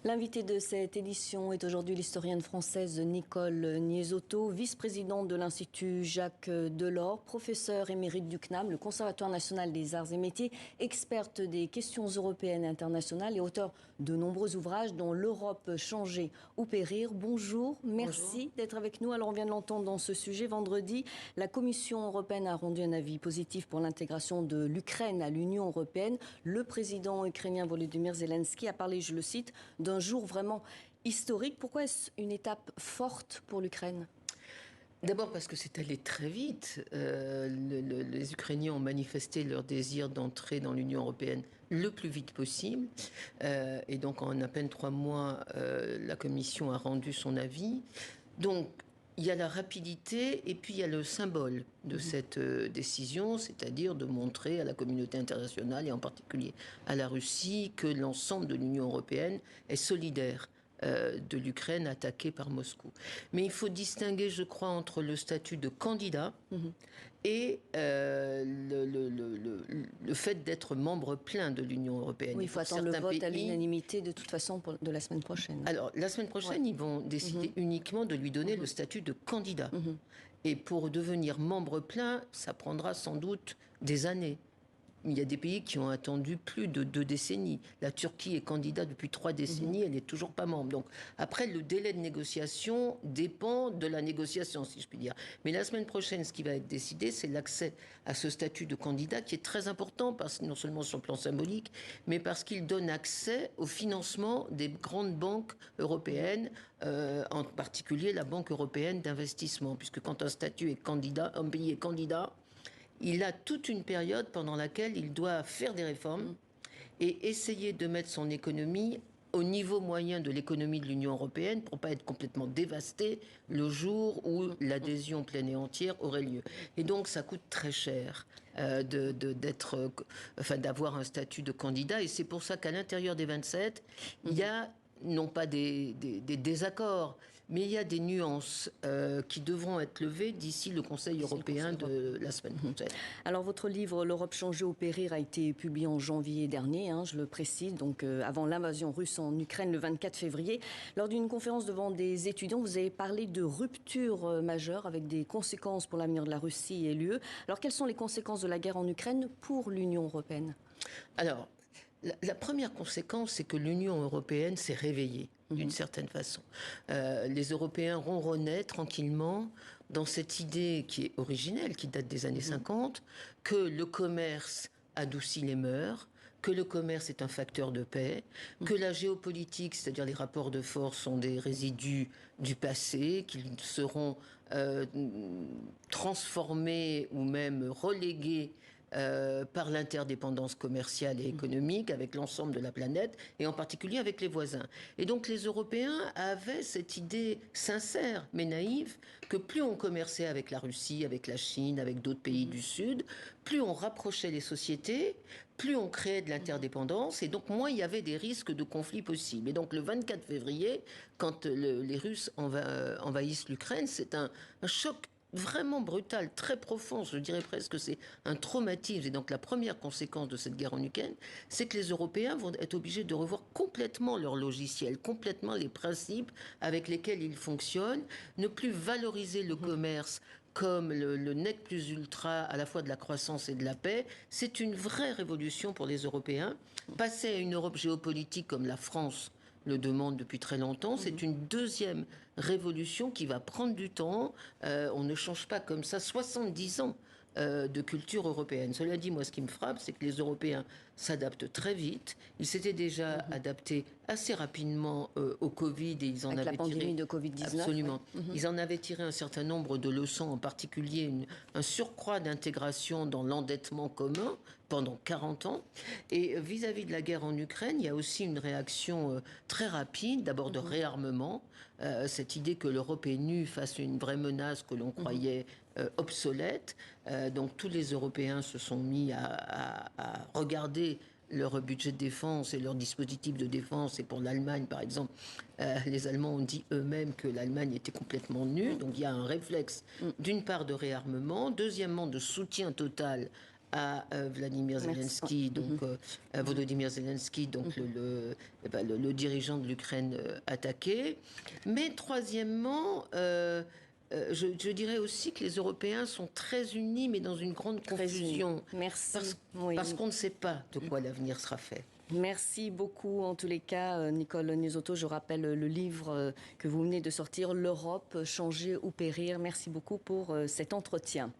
L'invité de cette édition est aujourd'hui l'historienne française Nicole Niesotto, vice-présidente de l'Institut Jacques Delors, professeure émérite du CNAM, le Conservatoire national des arts et métiers, experte des questions européennes et internationales et auteure de nombreux ouvrages dont L'Europe changer ou périr. Bonjour, merci d'être avec nous. Alors on vient de l'entendre dans ce sujet. Vendredi, la Commission européenne a rendu un avis positif pour l'intégration de l'Ukraine à l'Union européenne. Le président ukrainien Volodymyr Zelensky a parlé, je le cite, d'un jour vraiment historique. Pourquoi est-ce une étape forte pour l'Ukraine ? D'abord parce que c'est allé très vite. Les Ukrainiens ont manifesté leur désir d'entrer dans l'Union européenne le plus vite possible. Et donc en à peine 3 mois, la Commission a rendu son avis. Donc il y a la rapidité et puis il y a le symbole de cette décision, c'est-à-dire de montrer à la communauté internationale et en particulier à la Russie que l'ensemble de l'Union européenne est solidaire de l'Ukraine attaquée par Moscou. Mais il faut distinguer, je crois, entre le statut de candidat et le fait d'être membre plein de l'Union européenne. Oui, il faut attendre le vote à l'unanimité de toute façon de la semaine prochaine. Alors, la semaine prochaine, ils vont décider uniquement de lui donner le statut de candidat. Et pour devenir membre plein, ça prendra sans doute des années. Il y a des pays qui ont attendu plus de 2 décennies. La Turquie est candidate depuis 3 décennies, elle n'est toujours pas membre. Donc après, le délai de négociation dépend de la négociation, si je puis dire. Mais la semaine prochaine, ce qui va être décidé, c'est l'accès à ce statut de candidat qui est très important, parce que non seulement sur le plan symbolique, mais parce qu'il donne accès au financement des grandes banques européennes, en particulier la Banque européenne d'investissement, puisque quand un statut est candidat, un pays est candidat, il a toute une période pendant laquelle il doit faire des réformes et essayer de mettre son économie au niveau moyen de l'économie de l'Union européenne pour pas être complètement dévasté le jour où l'adhésion pleine et entière aurait lieu. Et donc ça coûte très cher d'avoir un statut de candidat. Et c'est pour ça qu'à l'intérieur des 27, il y a non pas des désaccords, mais il y a des nuances qui devront être levées d'ici le Conseil européen de la semaine prochaine. Alors votre livre « L'Europe changer ou périr » a été publié en janvier dernier, je le précise, donc avant l'invasion russe en Ukraine le 24 février. Lors d'une conférence devant des étudiants, vous avez parlé de rupture majeure avec des conséquences pour l'avenir de la Russie et l'UE. Alors quelles sont les conséquences de la guerre en Ukraine pour l'Union européenne ? Alors, la première conséquence, c'est que l'Union européenne s'est réveillée, d'une certaine façon. Les Européens ronronnaient tranquillement dans cette idée qui est originelle, qui date des années 50, que le commerce adoucit les mœurs, que le commerce est un facteur de paix, que la géopolitique, c'est-à-dire les rapports de force, sont des résidus du passé, qu'ils seront transformés ou même relégués par l'interdépendance commerciale et économique avec l'ensemble de la planète et en particulier avec les voisins. Et donc les Européens avaient cette idée sincère mais naïve que plus on commerçait avec la Russie, avec la Chine, avec d'autres pays du Sud, plus on rapprochait les sociétés, plus on créait de l'interdépendance et donc moins il y avait des risques de conflits possibles. Et donc le 24 février, quand les Russes envahissent l'Ukraine, c'est un choc vraiment brutal, très profond, je dirais presque que c'est un traumatisme. Et donc la première conséquence de cette guerre en Ukraine, c'est que les Européens vont être obligés de revoir complètement leur logiciel, complètement les principes avec lesquels ils fonctionnent, ne plus valoriser le commerce comme le nec plus ultra à la fois de la croissance et de la paix. C'est une vraie révolution pour les Européens. Passer à une Europe géopolitique comme la France le demande depuis très longtemps. C'est une deuxième révolution qui va prendre du temps. On ne change pas comme ça 70 ans de culture européenne. Cela dit, moi, ce qui me frappe, c'est que les Européens s'adaptent très vite. Ils s'étaient déjà adaptés assez rapidement au Covid et ils en avec avaient la pandémie tiré, de Covid-19. absolument. Ils en avaient tiré un certain nombre de leçons, en particulier un surcroît d'intégration dans l'endettement commun pendant 40 ans. Et vis-à-vis de la guerre en Ukraine, il y a aussi une réaction très rapide, d'abord de réarmement, cette idée que l'Europe est nue face à une vraie menace que l'on croyait obsolète. Donc tous les Européens se sont mis à regarder leur budget de défense et leur dispositif de défense. Et pour l'Allemagne, par exemple, les Allemands ont dit eux-mêmes que l'Allemagne était complètement nue. Donc il y a un réflexe, d'une part, de réarmement, deuxièmement, de soutien total à Vladimir Zelensky, donc Volodymyr Zelensky, donc le dirigeant de l'Ukraine attaqué. Mais troisièmement, je dirais aussi que les Européens sont très unis, mais dans une grande confusion. Merci. Parce qu'on ne sait pas de quoi l'avenir sera fait. Merci beaucoup en tous les cas, Nicole Niezotto. Je rappelle le livre que vous venez de sortir, L'Europe, changer ou périr. Merci beaucoup pour cet entretien.